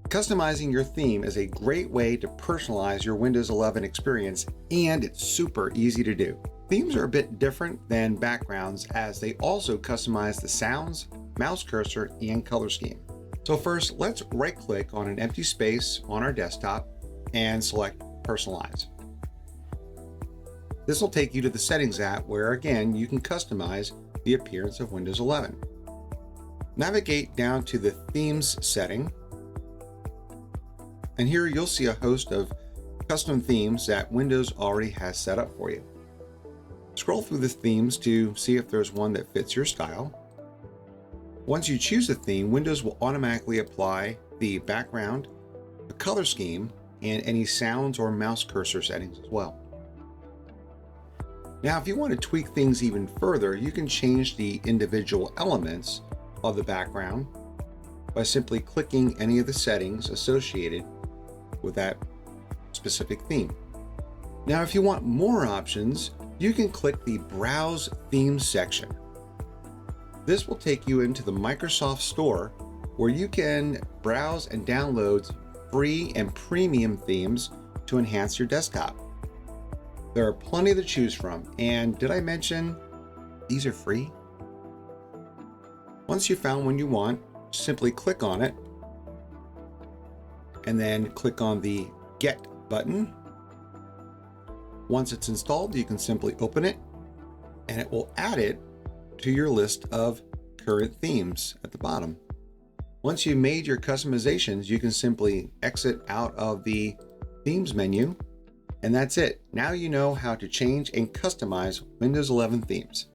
Customizing your theme is a great way to personalize your Windows 11 experience, and it's super easy to do. Themes are a bit different than backgrounds as they also customize the sounds, mouse cursor, and color scheme. So first, let's right-click on an empty space on our desktop and select Personalize. This will take you to the Settings app where, again, you can customize the appearance of Windows 11. Navigate down to the Themes setting, and here you'll see a host of custom themes that Windows already has set up for you. Scroll through the themes to see if there's one that fits your style. Once you choose a theme, Windows will automatically apply the background, the color scheme, and any sounds or mouse cursor settings as well. Now, if you want to tweak things even further, you can change the individual elements of the background by simply clicking any of the settings associated with that specific theme. Now, if you want more options, you can click the Browse Themes section. This will take you into the Microsoft Store where you can browse and download free and premium themes to enhance your desktop. There are plenty to choose from, and did I mention these are free? Once you've found one you want, simply click on it and then click on the Get button. Once it's installed, you can simply open it and it will add it to your list of current themes at the bottom. Once you've made your customizations, you can simply exit out of the Themes menu, and that's it. Now you know how to change and customize Windows 11 themes.